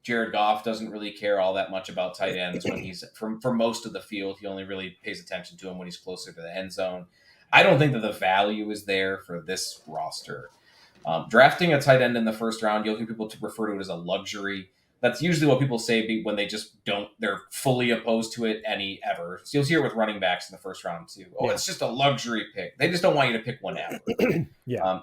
Jared Goff doesn't really care all that much about tight ends when he's for most of the field. He only really pays attention to him when he's closer to the end zone. I don't think that the value is there for this roster. Drafting a tight end in the first round, you'll hear people to refer to it as a luxury. That's usually what people say when they just they're fully opposed to it ever. So you'll hear it with running backs in the first round too. It's just a luxury pick. They just don't want you to pick one ever.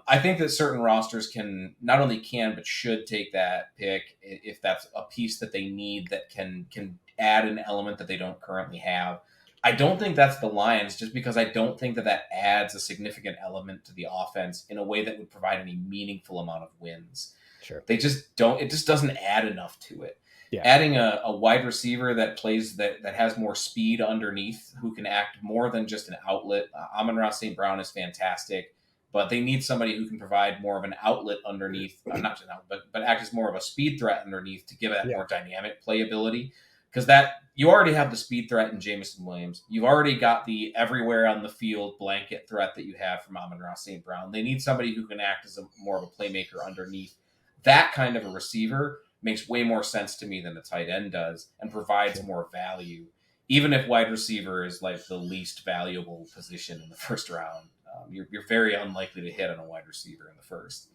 I think that certain rosters not only can, but should take that pick if that's a piece that they need that can add an element that they don't currently have. I don't think that's the Lions, just because I don't think that adds a significant element to the offense in a way that would provide any meaningful amount of wins. Sure. They just don't. It just doesn't add enough to it. Yeah. Adding a wide receiver that plays that has more speed underneath, who can act more than just an outlet. Amon-Ra St. Brown is fantastic, but they need somebody who can provide more of an outlet underneath, not just an outlet, but act as more of a speed threat underneath to give it that more dynamic playability. Because that you already have the speed threat in Jameson Williams. You've already got the everywhere on the field blanket threat that you have from Amon-Ra St. Brown. They need somebody who can act as more of a playmaker underneath. That kind of a receiver makes way more sense to me than a tight end does, and provides more value, even if wide receiver is like the least valuable position in the first round. You're very unlikely to hit on a wide receiver in the first,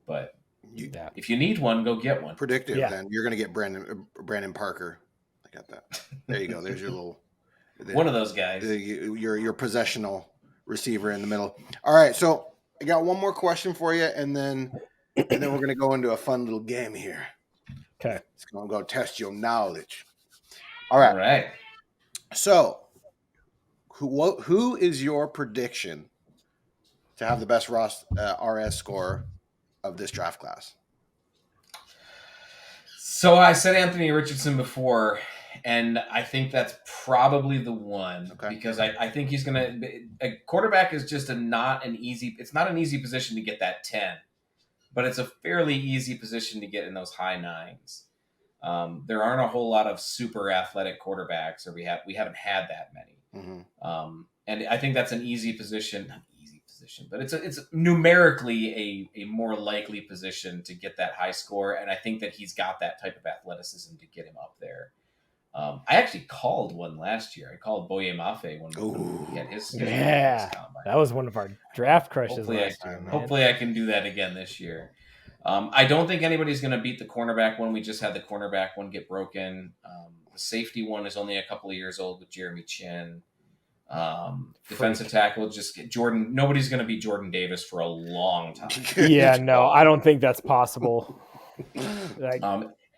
but if you need one, go get one. Predictive, then you're going to get Brandon Parker. I got that. There you go. There's your little one of those guys. Your possessional receiver in the middle. All right, so I got one more question for you, and then we're going to go into a fun little game here. Okay. It's going to go test your knowledge. All right. All right. So, who is your prediction to have the best R.A.S score of this draft class? So I said Anthony Richardson before, and I think that's probably the one, because I think he's going to – a quarterback is just not an easy position to get that 10, but it's a fairly easy position to get in those high nines. There aren't a whole lot of super athletic quarterbacks, or we haven't had that many. Mm-hmm. And I think that's an easy position, not easy position, but it's numerically a more likely position to get that high score. And I think that he's got that type of athleticism to get him up there. I actually called one last year. I called Boye Mafe when he had his schedule. Yeah, that was one of our draft crushes last year. Hopefully I can do that again this year. I don't think anybody's going to beat the cornerback one. We just had the cornerback one get broken. The safety one is only a couple of years old with Jeremy Chin. Defensive tackle, just get Jordan. Nobody's going to beat Jordan Davis for a long time. Yeah, no, I don't think that's possible.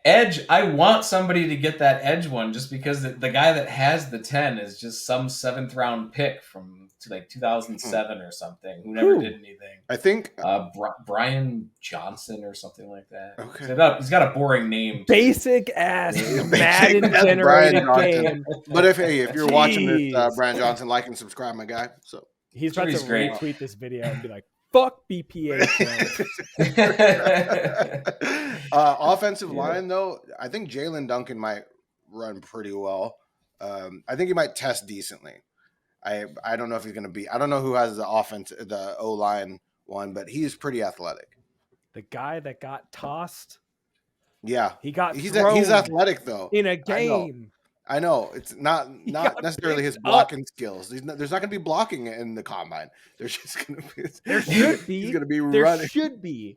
Edge, I want somebody to get that edge one, just because the guy that has the 10 is just some 7th round pick from like 2007 or something, who never did anything. I think Brian Johnson or something like that. Okay, he's got a boring name. Basic ass Madden generated game. But if you're watching this, Brian Johnson, like and subscribe, my guy. So he's about to retweet this video and be like, "Fuck BPA." Offensive line, though, I think Jalen Duncan might run pretty well. I think he might test decently. I don't know if he's going to be. I don't know who has the O-line one, but he's pretty athletic. The guy that got tossed. Yeah, he's athletic though in a game. I know. It's not necessarily his blocking skills. There's not going to be blocking in the combine. There's just going to be. There should be. He's going to be there running. Should be.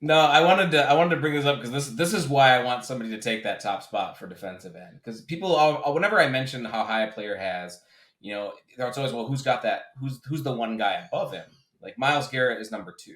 No, I wanted to bring this up because this is why I want somebody to take that top spot for defensive end. Because people, whenever I mention how high a player has, it's always, well, who's got that? Who's the one guy above him? Like Myles Garrett is number 2.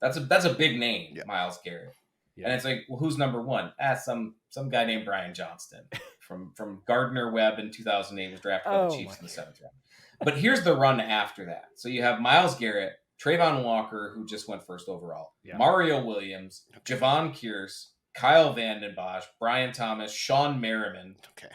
That's a big name, Myles Garrett. Yeah. And it's like, well, who's number 1? Some guy named Brian Johnston from Gardner Webb in 2008 was drafted by the Chiefs in the 7th round. But here's the run after that. So you have Myles Garrett, Trayvon Walker, who just went 1st overall, Mario Williams, Javon Kearse, Kyle Vanden Bosch, Brian Thomas, Sean Merriman. Okay.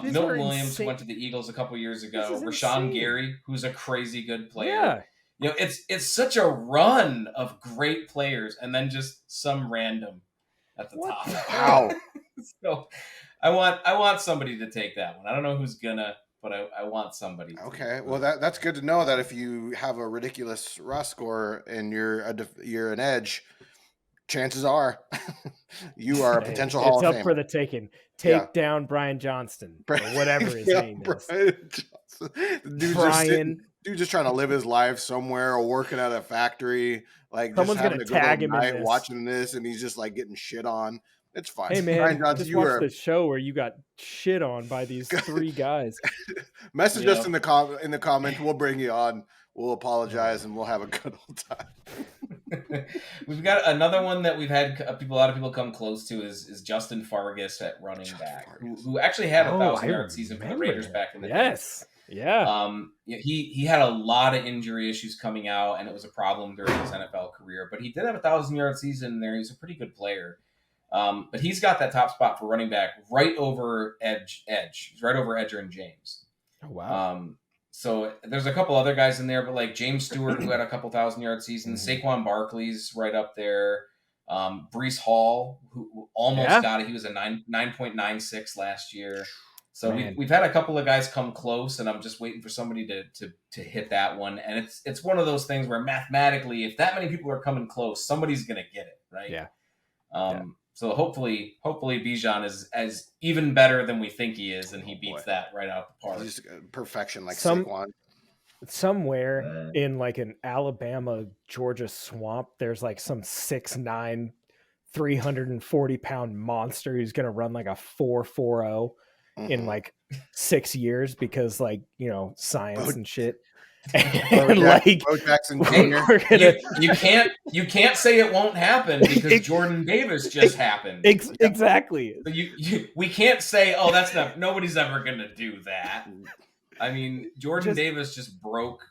Milton Williams, who went to the Eagles a couple years ago. Rashawn Gary, who's a crazy good player. Yeah. It's such a run of great players, and then just some random at the top. Wow. So I want somebody to take that one. I don't know who's gonna, but I want somebody. Okay. Well, that's good to know that if you have a ridiculous R.A.S score and you're an edge, chances are you are a potential Hall of Famer. It's up for the taking. Take down Brian Johnston or whatever his name is. Brian Dude's just trying to live his life somewhere or working at a factory. Like someone's just gonna tag him in this. Watching this, and he's just like getting shit on. It's fine. Hey man, Brian Johnson, just watch the show where you got shit on by these 3 guys. Message us in the comments. We'll bring you on. We'll apologize and we'll have a good old time. We've got another one that we've had a lot of people come close to is Justin Fargas at running back, who actually had a 1,000-yard season for the Raiders back in the day. Yeah. He had a lot of injury issues coming out, and it was a problem during his NFL career. But he did have a 1,000-yard season there. He's a pretty good player. But he's got that top spot for running back right over Edge. He's right over Edger and James. Oh, wow. So there's a couple other guys in there, but like James Stewart, who had a couple 1,000-yard seasons, Saquon Barkley's right up there. Breece Hall, who almost got it. He was a 9.96 last year. So we've had a couple of guys come close, and I'm just waiting for somebody to hit that one. And it's one of those things where mathematically, if that many people are coming close, somebody's gonna get it, right? Yeah. So hopefully Bijan is as even better than we think he is, and he beats that right out the park. Just perfection, like Saquon. Somewhere in like an Alabama Georgia swamp, there's like some 6'9", 340-pound monster who's gonna run like a 4.40 in like 6 years because like science and shit. And like Bo Jackson Jr. You can't say it won't happen because Jordan Davis just happened. Exactly. So we can't say, nobody's ever gonna do that. I mean, Jordan Davis just broke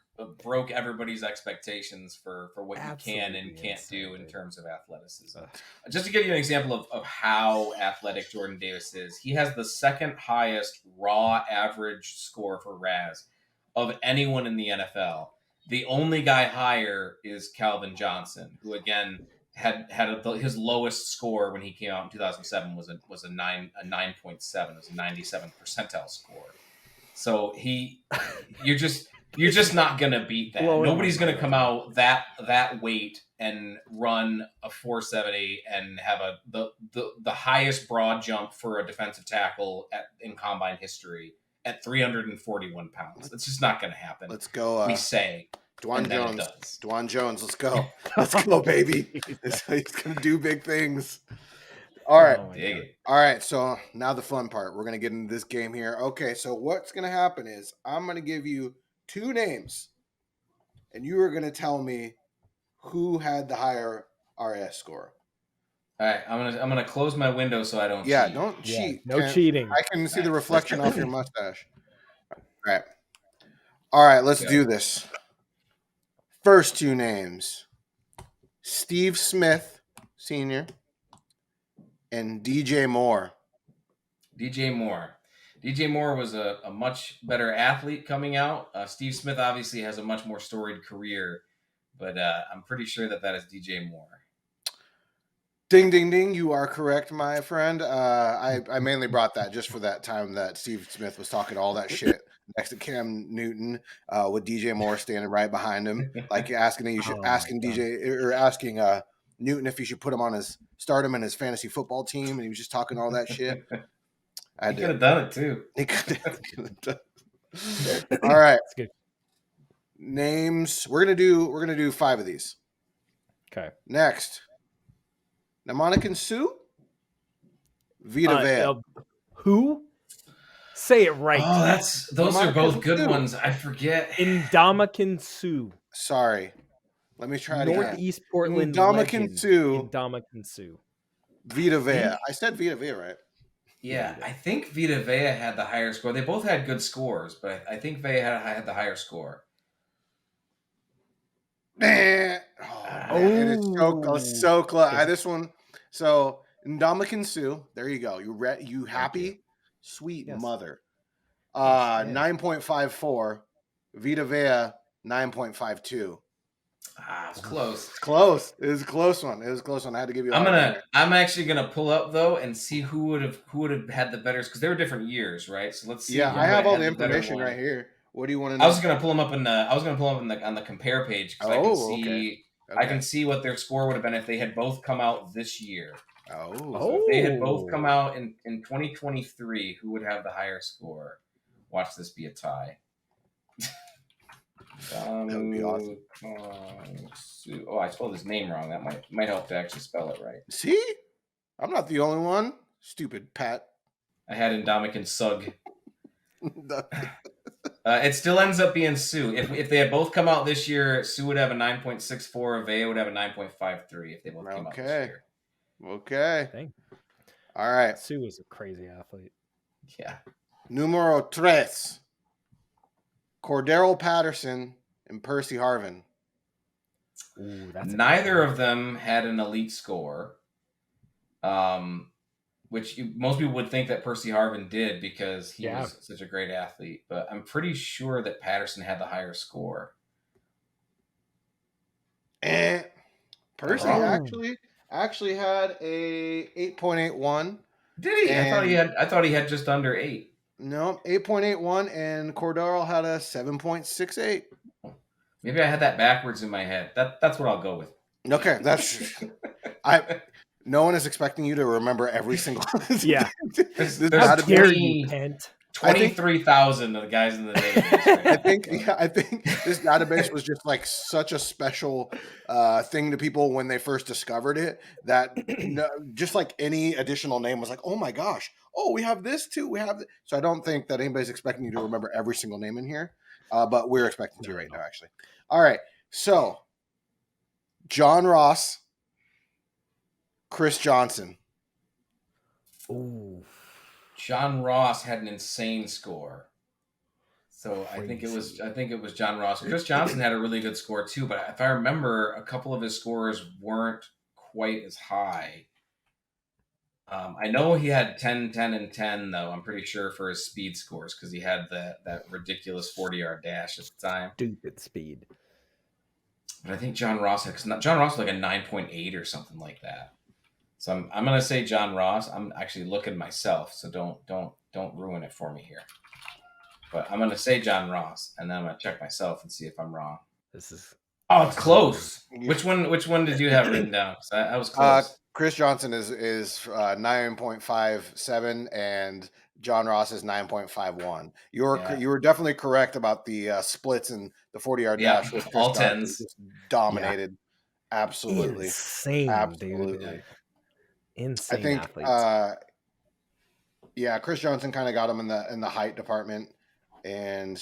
everybody's expectations for what you can and can't do in terms of athleticism. Just to give you an example of how athletic Jordan Davis is, he has the second highest raw average score for R.A.S. of anyone in the NFL. The only guy higher is Calvin Johnson, who again had his lowest score when he came out in 2007 was a 9.7. It was a 97th percentile score. So you're just not gonna beat that. Nobody's gonna come out that weight and run a 4.78 and have the highest broad jump for a defensive tackle in combine history at 341 pounds. It's just not gonna happen. Let's go. We say Dwan Jones. Let's go. Let's go, baby. He's gonna do big things. All right. All right. So now the fun part. We're going to get into this game here. Okay. So what's going to happen is I'm going to give you 2 names, and you are going to tell me who had the higher R.A.S. score. All right. I'm gonna close my window so I don't cheat. Yeah, don't cheat. No cheating. I can see the reflection off your mustache. All right. Let's do this. First 2 names. Steve Smith, Sr., and DJ Moore. DJ Moore was a much better athlete coming out. Steve Smith obviously has a much more storied career, but I'm pretty sure that is DJ Moore. Ding, ding, ding. You are correct, my friend. I mainly brought that just for that time that Steve Smith was talking all that shit next to Cam Newton with DJ Moore standing right behind him, like asking Newton if he should start him in his fantasy football team, and he was just talking all that shit. He could have done it too. He could have done it. All right. That's good. Names. We're gonna do 5 of these. Okay. Next. Namonican Sue. Vita Vea. Who? Say it right. Oh, those are both good ones. I forget. Indomitian Sue. Sorry. Let me try it again. Northeast Portland. Indomitian Sue. Indomitian Sue. Vita Vea. I said Vita Vea, right? Yeah, I think Vita Vea had the higher score. They both had good scores, but I think Vea had the higher score. Man, it's so close. This one. So Indomitian Sue. There you go. You happy? Sweet mother. 9.54. Vita Vea 9.52. It's close. It's close. It was a close one. I had to give you. I'm actually gonna pull up though and see who would have had the better, because they were different years, right? So let's see. Yeah, I have all the information right here. What do you want to know? I was gonna pull them up on the compare page because I can see I can see what their score would have been if they had both come out this year. So if they had both come out in 2023, who would have the higher score? Watch this be a tie. That would be awesome. Oh, I spelled his name wrong. That might help to actually spell it right. See? I'm not the only one. Stupid Pat. I had Indomitian Sug. It still ends up being Sue. If they had both come out this year, Sue would have a 9.64. Vea would have a 9.53 if they both came out this year. Okay. Dang. All right. Sue is a crazy athlete. Yeah. Numero tres. Cordero Patterson and Percy Harvin. Ooh, that's Neither of them had an elite score, which most people would think that Percy Harvin did because he was such a great athlete. But I'm pretty sure that Patterson had the higher score. Percy actually had a 8.81. Did he? I thought he had just under 8. No, 8.81, and Cordero had a 7.68. Maybe I had that backwards in my head. That's what I'll go with. Okay, that's no one is expecting you to remember every single. Yeah, there's how dare you, Pent? 23,000 of the guys in the database. Right I think this database was just like such a special thing to people when they first discovered it that just like any additional name was like, oh my gosh, oh, we have this too, we have this. So I don't think that anybody's expecting you to remember every single name in here, but we're expecting you right now, actually. All right, so John Ross, Chris Johnson. Ooh. John Ross had an insane score. So I think it was John Ross. Chris Johnson had a really good score too, but if I remember, a couple of his scores weren't quite as high. I know he had 10, 10, and 10 though. I'm pretty sure for his speed scores because he had that ridiculous 40-yard dash at the time. Stupid speed. But I think John Ross had John Ross was like a 9.8 or something like that. So I'm gonna say John Ross. I'm actually looking myself, so don't ruin it for me here. But I'm gonna say John Ross, and then I'm gonna check myself and see if I'm wrong. It's close. Which one did you have written down? I was close. Chris Johnson is 9.57, and John Ross is 9.51. You were definitely correct about the splits and the 40-yard dash. With Chris all Johnson 10s, just dominated. Yeah. Absolutely, insane, absolutely. Dude. Insane. I think, athletes. Chris Johnson kind of got him in the height department, and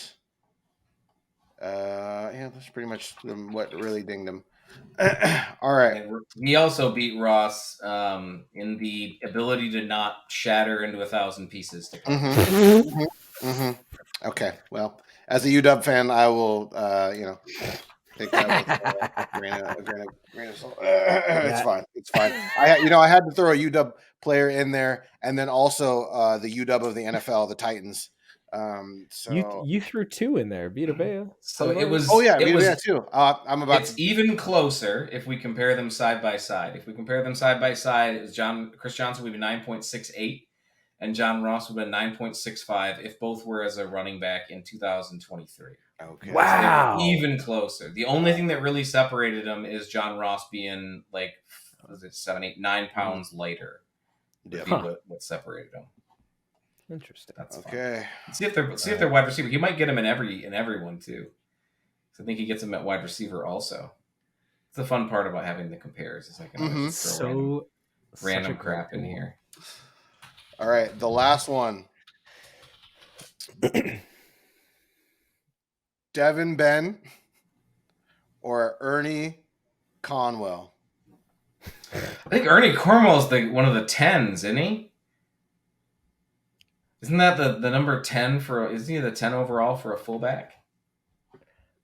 that's pretty much what really dinged him. All right. And he also beat Ross in the ability to not shatter into 1,000 pieces. Okay, well, as a UW fan, I will, take that with a grain of salt. It's fine. It's fine. I had to throw a UW player in there, and then also the UW of the NFL, the Titans. So you threw 2 in there, Vita Vea. So it was. Vita Vea too. It's even closer if we compare them side by side. If we compare them side by side, Chris Johnson would be 9.68, and John Ross would be 9.65 if both were as a running back in 2023. Okay. Wow. So even closer. The only thing that really separated them is John Ross being 7, 8, 9 pounds lighter. Would be what separated them. Interesting. That's okay. Fun. See if they're wide receiver. He might get him in everyone too. So I think he gets him at wide receiver also. It's the fun part about having the compares. It's like throw random crap in here. All right, the last one. Devin Ben or Ernie Conwell? I think Ernie Cornwell's one of the 10s, isn't he? Isn't that the number 10 isn't he the 10 overall for a fullback?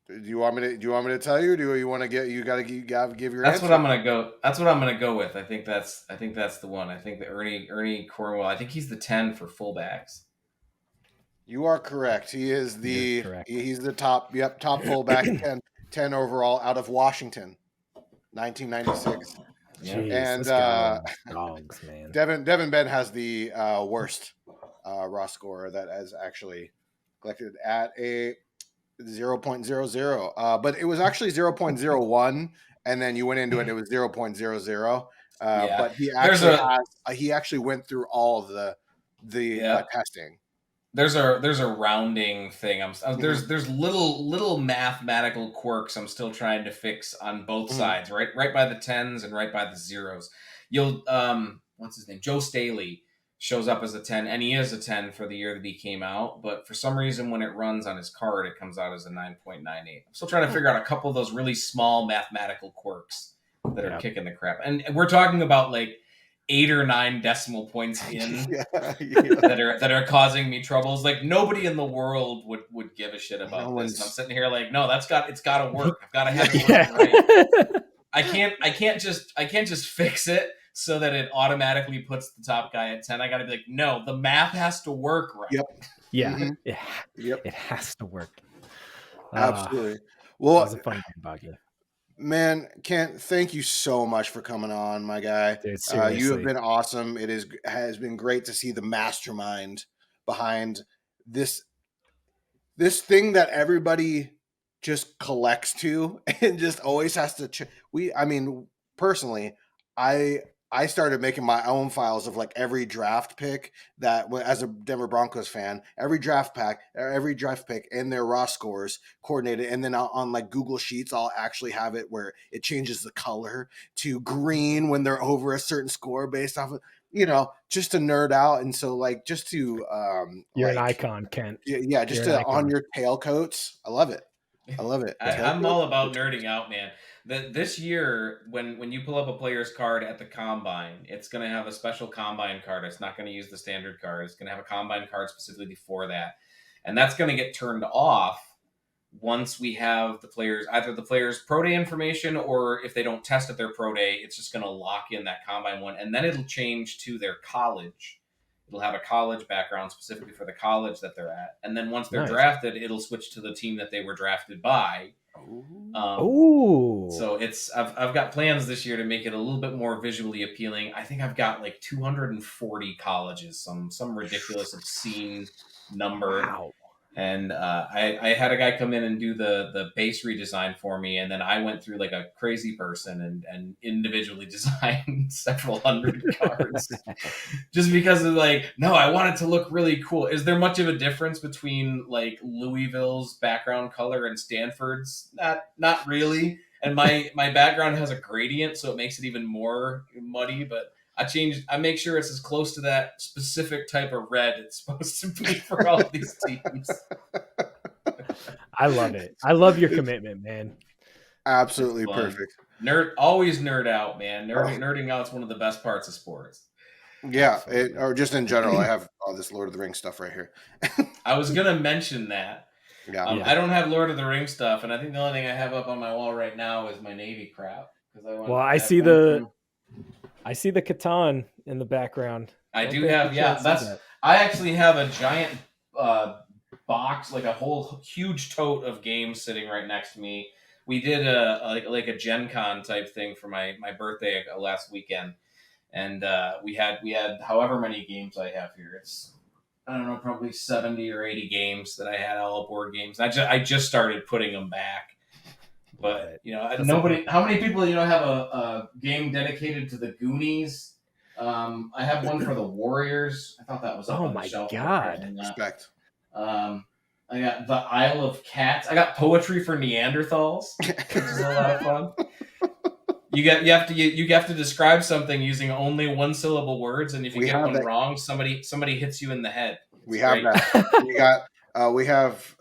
Do you want me to tell you? Or do you want to give your That's answer? what I'm gonna go. That's what I'm gonna go with. I think that's the one. I think that Ernie Cornwell. I think he's the 10 for fullbacks. You are correct. He is he's the top fullback 10 overall out of Washington, 1996. Jeez, and dogs, man. Devin Ben has the worst raw score that has actually collected at a 0.00. But it was actually 0.01, and then you went into it. It was 0.00. But he actually went through all of the testing. There's a rounding thing. There's little mathematical quirks I'm still trying to fix on both sides. Right by the 10s and right by the zeros. You'll what's his name? Joe Staley shows up as a 10, and he is a 10 for the year that he came out. But for some reason, when it runs on his card, it comes out as a 9.98. I'm still trying to figure out a couple of those really small mathematical quirks that are kicking the crap. And we're talking about like 8 or 9 decimal points in that are causing me troubles. Like nobody in the world would give a shit about this. And I'm sitting here like, no, it's got to work. I've got to have it working right. I can't just fix it so that it automatically puts the top guy at 10. I got to be like, no, the math has to work right. Yep. Yeah. Mm-hmm. It has to work. Absolutely. Well, that was a fun game about you. Man, Kent, thank you so much for coming on, my guy. Dude, you have been awesome. It has been great to see the mastermind behind this thing that everybody just collects to and just always has to. Personally, I started making my own files of like every draft pick that, as a Denver Broncos fan, every draft pick and their raw scores coordinated. And then on like Google Sheets, I'll actually have it where it changes the color to green when they're over a certain score based off of, just to nerd out. And so like, just to, you're an icon, Kent. Yeah. Just on your tailcoats. I love it. I'm all about nerding out, man. This year, when you pull up a player's card at the combine, it's going to have a special combine card. It's not going to use the standard card. It's going to have a combine card specifically for that. And that's going to get turned off once we have either the players' pro day information, or if they don't test at their pro day, it's just going to lock in that combine one. And then it'll change to their college. It'll have a college background specifically for the college that they're at. And then once they're drafted, it'll switch to the team that they were drafted by. So I've got plans this year to make it a little bit more visually appealing. I think I've got like 240 colleges, some ridiculous, obscene number. Wow. And I had a guy come in and do the base redesign for me, and then I went through like a crazy person and individually designed several hundred cards just because of like, no, I want it to look really cool. Is there much of a difference between like Louisville's background color and Stanford's? Not really. And my background has a gradient, so it makes it even more muddy, but I make sure it's as close to that specific type of red it's supposed to be for all these teams. I love it. I love your commitment, man. Absolutely perfect. Always nerd out, man. Nerding out's one of the best parts of sports. Yeah, or just in general. I have all this Lord of the Rings stuff right here. I was gonna mention that. Yeah. I don't have Lord of the Rings stuff, and I think the only thing I have up on my wall right now is my Navy crap. I see the Catan in the background. I actually have a giant box, like a whole huge tote of games sitting right next to me. We did a Gen Con type thing for my birthday last weekend, and we had however many games I have here. It's, I don't know, probably 70 or 80 games that I had, all board games. I just started putting them back. But how many people have a game dedicated to the Goonies? I have one for the Warriors. I thought that was up on the shelf. Oh my god! Respect. I got the Isle of Cats. I got poetry for Neanderthals, which is a lot of fun. You have to describe something using only one syllable words, and if you get one wrong, somebody hits you in the head. We have that. We have.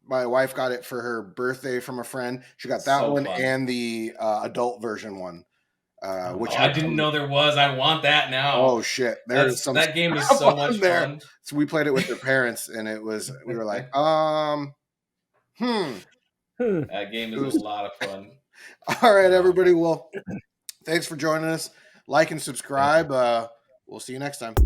My wife got it for her birthday from a friend. She got that one fun. And the adult version one. Which I didn't know there was. I want that now. Oh shit! That game is so much fun. So we played it with their parents, and we were like, That game is a lot of fun. All right, everybody. Well, thanks for joining us. Like and subscribe. We'll see you next time.